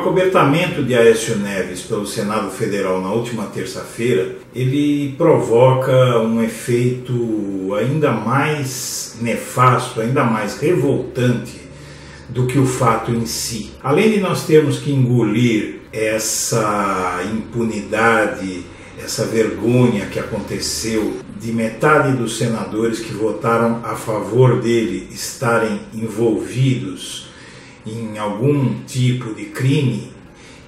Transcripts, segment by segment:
acobertamento de Aécio Neves pelo Senado Federal na última terça-feira, ele provoca um efeito ainda mais nefasto, ainda mais revoltante do que o fato em si. Além de nós termos que engolir essa impunidade, essa vergonha que aconteceu de metade dos senadores que votaram a favor dele estarem envolvidos em algum tipo de crime,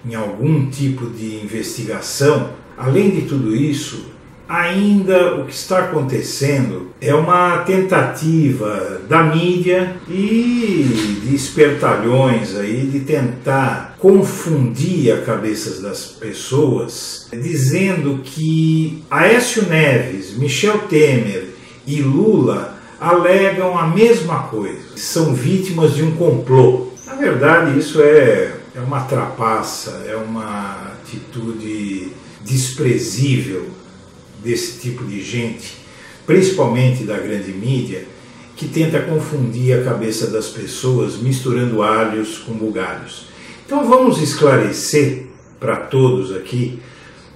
em algum tipo de investigação, além de tudo isso, ainda o que está acontecendo é uma tentativa da mídia e de espertalhões aí de tentar confundir a cabeça das pessoas, dizendo que Aécio Neves, Michel Temer e Lula alegam a mesma coisa, são vítimas de um complô. Na verdade, isso é uma trapaça, é uma atitude desprezível desse tipo de gente, principalmente da grande mídia, que tenta confundir a cabeça das pessoas misturando alhos com bugalhos. Então vamos esclarecer para todos aqui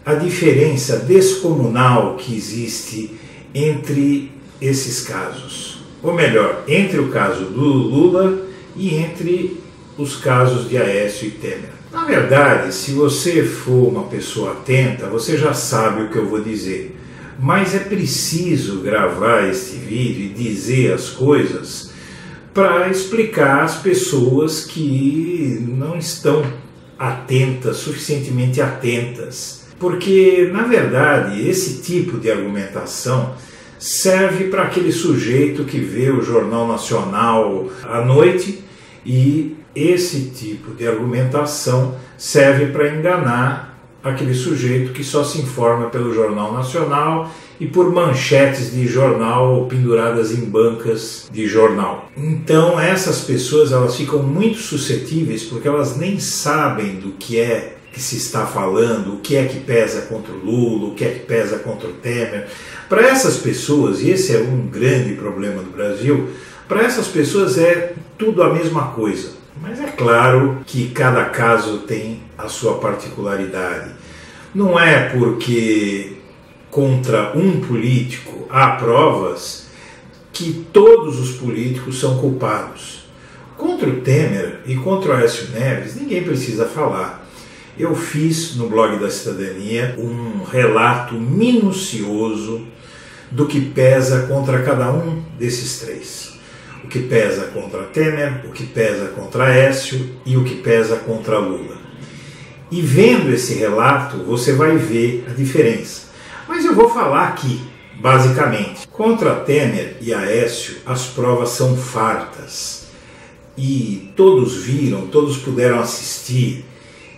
a diferença descomunal que existe entre esses casos. Ou melhor, entre o caso do Lula e entre os casos de Aécio e Temer. Na verdade, se você for uma pessoa atenta, você já sabe o que eu vou dizer. Mas é preciso gravar este vídeo e dizer as coisas para explicar às pessoas que não estão atentas, suficientemente atentas. Porque, na verdade, esse tipo de argumentação serve para aquele sujeito que vê o Jornal Nacional à noite, e esse tipo de argumentação serve para enganar aquele sujeito que só se informa pelo Jornal Nacional e por manchetes de jornal penduradas em bancas de jornal. Então essas pessoas, elas ficam muito suscetíveis porque elas nem sabem do que é que se está falando, o que é que pesa contra o Lula, o que é que pesa contra o Temer. Para essas pessoas, e esse é um grande problema do Brasil, para essas pessoas é tudo a mesma coisa. Mas é claro que cada caso tem a sua particularidade. Não é porque contra um político há provas que todos os políticos são culpados. Contra o Temer e contra o Aécio Neves, ninguém precisa falar. Eu fiz no blog da Cidadania um relato minucioso do que pesa contra cada um desses três. O que pesa contra Temer, o que pesa contra Aécio e o que pesa contra Lula. E vendo esse relato, você vai ver a diferença. Mas eu vou falar aqui, basicamente. Contra Temer e Aécio, as provas são fartas. E todos viram, todos puderam assistir.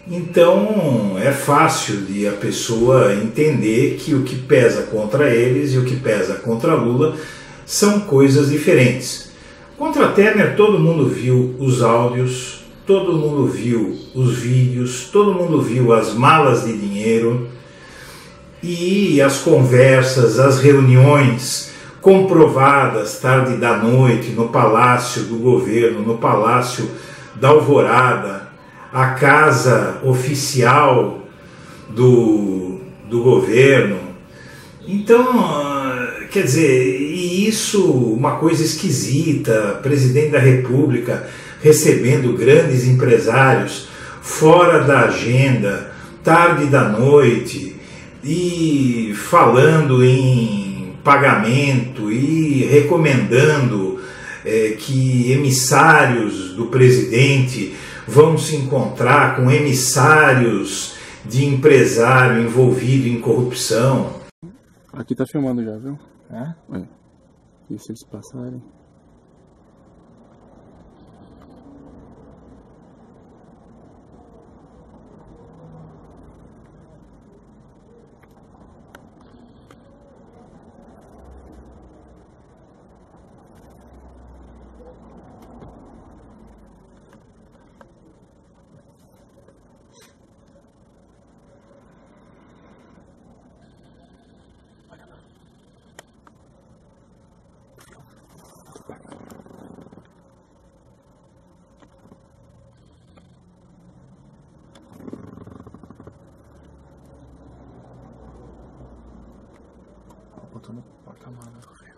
Então é fácil de a pessoa entender que o que pesa contra eles e o que pesa contra Lula são coisas diferentes. Contra Temer todo mundo viu os áudios, todo mundo viu os vídeos, todo mundo viu as malas de dinheiro e as conversas, as reuniões comprovadas tarde da noite no Palácio do Governo, no Palácio da Alvorada, a casa oficial do governo. Então, quer dizer, e isso, uma coisa esquisita, presidente da República recebendo grandes empresários fora da agenda, tarde da noite, e falando em pagamento e recomendando que emissários do presidente vão se encontrar com emissários de empresário envolvido em corrupção. Aqui tá filmando já, viu? É? E se eles passarem? Tô no porta-mala, tô vendo.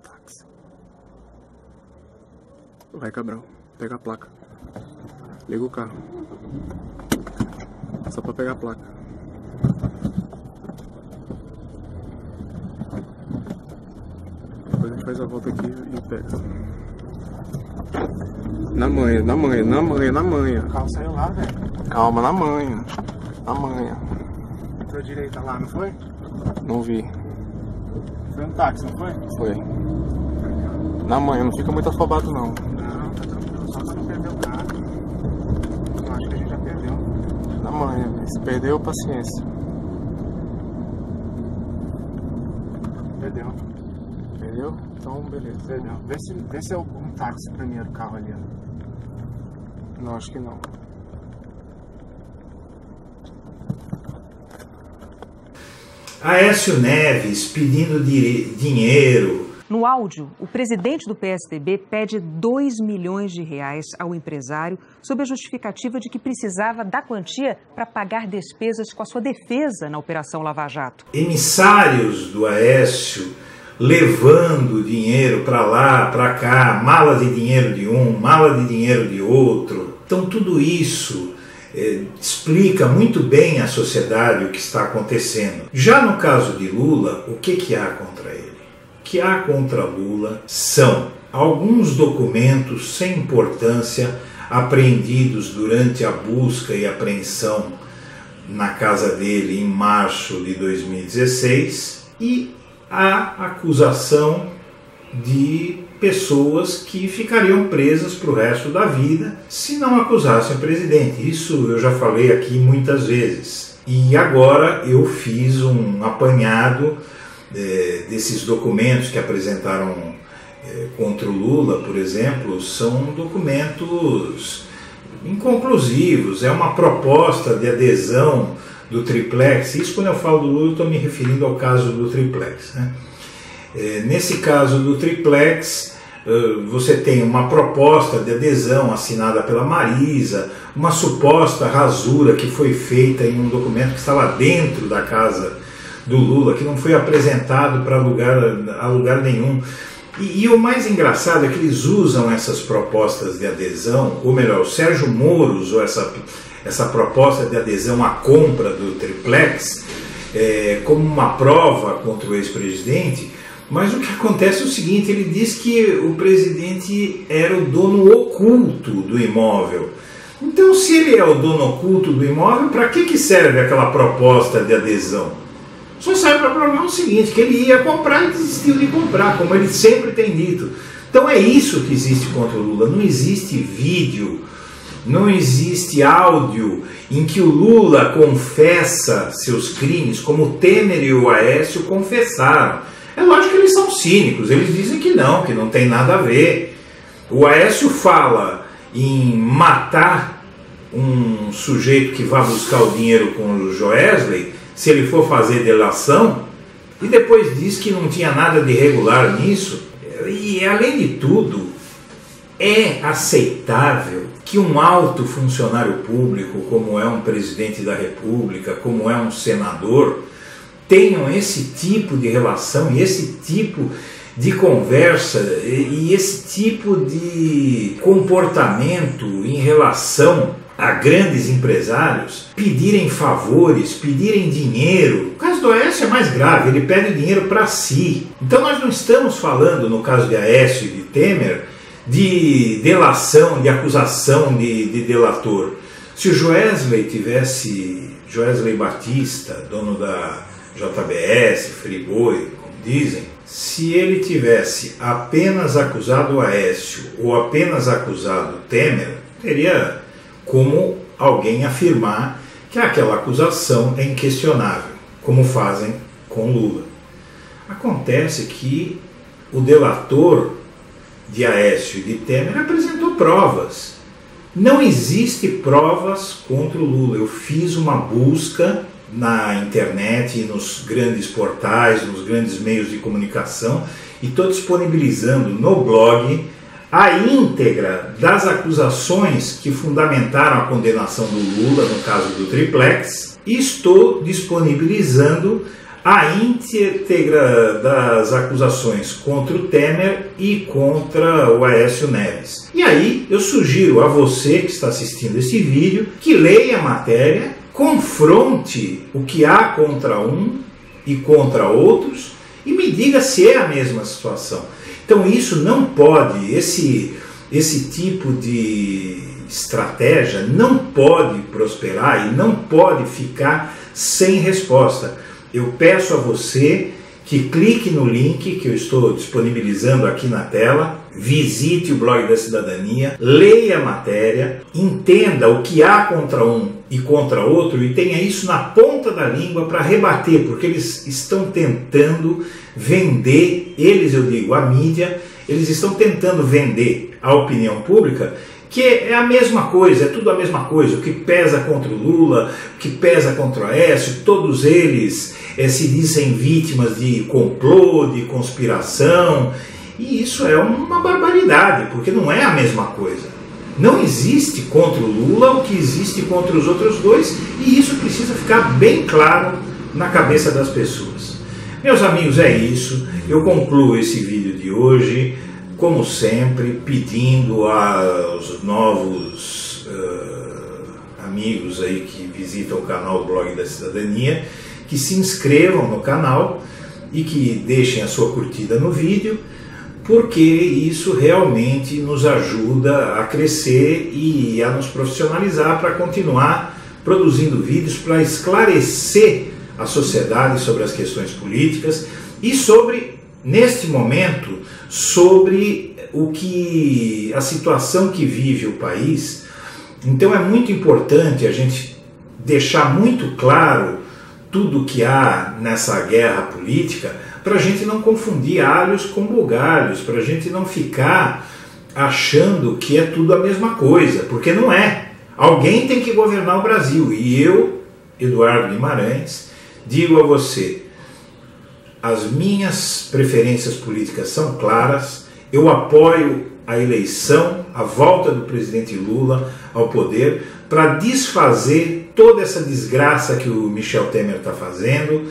Táxi. Vai, Cabral. Pega a placa. Liga o carro. Só pra pegar a placa. Depois a gente faz a volta aqui e pega. Na manha, na manha, na manha, na manha. O carro saiu lá, velho. Calma, na manha. Na manha. Entrou direita lá, não foi? Não vi. Foi um táxi, não foi? Foi. Na manhã, não fica muito afobado não. Não, tá tranquilo, só pra não perder o carro. Eu acho que a gente já perdeu. Na manhã, se perdeu, paciência. Perdeu. Perdeu? Então, beleza. Perdeu. Vê se é um táxi primeiro, o carro ali, ó. Não, acho que não. Aécio Neves pedindo dinheiro. No áudio, o presidente do PSDB pede 2 milhões de reais ao empresário sob a justificativa de que precisava da quantia para pagar despesas com a sua defesa na Operação Lava Jato. Emissários do Aécio levando dinheiro para lá, para cá, mala de dinheiro de um, mala de dinheiro de outro. Então tudo isso explica muito bem à sociedade o que está acontecendo. Já no caso de Lula, o que há contra ele? O que há contra Lula são alguns documentos sem importância apreendidos durante a busca e apreensão na casa dele em março de 2016 e a acusação de pessoas que ficariam presas para o resto da vida se não acusassem o presidente. Isso eu já falei aqui muitas vezes. E agora eu fiz um apanhado desses documentos que apresentaram contra o Lula, por exemplo, são documentos inconclusivos. É uma proposta de adesão do triplex. Isso, quando eu falo do Lula, eu estou me referindo ao caso do triplex, né? Nesse caso do triplex, você tem uma proposta de adesão assinada pela Marisa, uma suposta rasura que foi feita em um documento que estava dentro da casa do Lula, que não foi apresentado para lugar nenhum. E o mais engraçado é que eles usam essas propostas de adesão, ou melhor, o Sérgio Moro usou essa proposta de adesão à compra do triplex como uma prova contra o ex-presidente. Mas o que acontece é o seguinte: ele diz que o presidente era o dono oculto do imóvel. Então, se ele é o dono oculto do imóvel, para que serve aquela proposta de adesão? Só serve para provar o seguinte, que ele ia comprar e desistiu de comprar, como ele sempre tem dito. Então é isso que existe contra o Lula. Não existe vídeo, não existe áudio em que o Lula confessa seus crimes, como o Temer e o Aécio confessaram. É lógico que eles são cínicos, eles dizem que não tem nada a ver. O Aécio fala em matar um sujeito que vai buscar o dinheiro com o Joesley, se ele for fazer delação, e depois diz que não tinha nada de irregular nisso. E além de tudo, é aceitável que um alto funcionário público, como é um presidente da República, como é um senador, tenham esse tipo de relação e esse tipo de conversa e esse tipo de comportamento em relação a grandes empresários, pedirem favores, pedirem dinheiro. O caso do Aécio é mais grave, ele pede dinheiro para si. Então nós não estamos falando, no caso de Aécio e de Temer, de delação, de acusação de delator. Se o Joesley Batista, dono da JBS, Friboi, como dizem, se ele tivesse apenas acusado o Aécio ou apenas acusado o Temer, teria como alguém afirmar que aquela acusação é inquestionável, como fazem com Lula. Acontece que o delator de Aécio e de Temer apresentou provas. Não existe provas contra o Lula. Eu fiz uma busca na internet e nos grandes portais, nos grandes meios de comunicação, e estou disponibilizando no blog a íntegra das acusações que fundamentaram a condenação do Lula no caso do triplex, e estou disponibilizando a íntegra das acusações contra o Temer e contra o Aécio Neves. E aí eu sugiro a você que está assistindo esse vídeo que leia a matéria, confronte o que há contra um e contra outros e me diga se é a mesma situação. Então isso não pode, esse tipo de estratégia não pode prosperar e não pode ficar sem resposta. Eu peço a você que clique no link que eu estou disponibilizando aqui na tela, visite o blog da Cidadania, leia a matéria, entenda o que há contra um e contra outro e tenha isso na ponta da língua para rebater, porque eles estão tentando vender, eu digo, a mídia, eles estão tentando vender a opinião pública que é a mesma coisa, é tudo a mesma coisa, o que pesa contra o Lula, o que pesa contra o Aécio, todos eles se dizem vítimas de complô, de conspiração, e isso é uma barbaridade, porque não é a mesma coisa. Não existe contra o Lula o que existe contra os outros dois, e isso precisa ficar bem claro na cabeça das pessoas. Meus amigos, é isso, eu concluo esse vídeo de hoje, como sempre, pedindo aos novos amigos aí que visitam o canal do Blog da Cidadania que se inscrevam no canal e que deixem a sua curtida no vídeo, porque isso realmente nos ajuda a crescer e a nos profissionalizar para continuar produzindo vídeos para esclarecer a sociedade sobre as questões políticas e sobre, neste momento, sobre a situação que vive o país. Então é muito importante a gente deixar muito claro tudo que há nessa guerra política, para a gente não confundir alhos com bugalhos, para a gente não ficar achando que é tudo a mesma coisa, porque não é. Alguém tem que governar o Brasil, e eu, Eduardo Guimarães, digo a você, as minhas preferências políticas são claras, eu apoio a eleição, a volta do presidente Lula ao poder, para desfazer toda essa desgraça que o Michel Temer está fazendo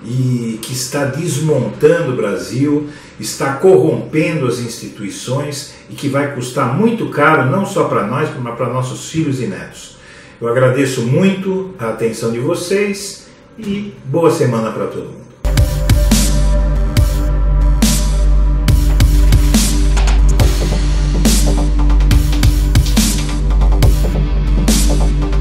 e que está desmontando o Brasil, está corrompendo as instituições e que vai custar muito caro, não só para nós, mas para nossos filhos e netos. Eu agradeço muito a atenção de vocês e boa semana para todo mundo.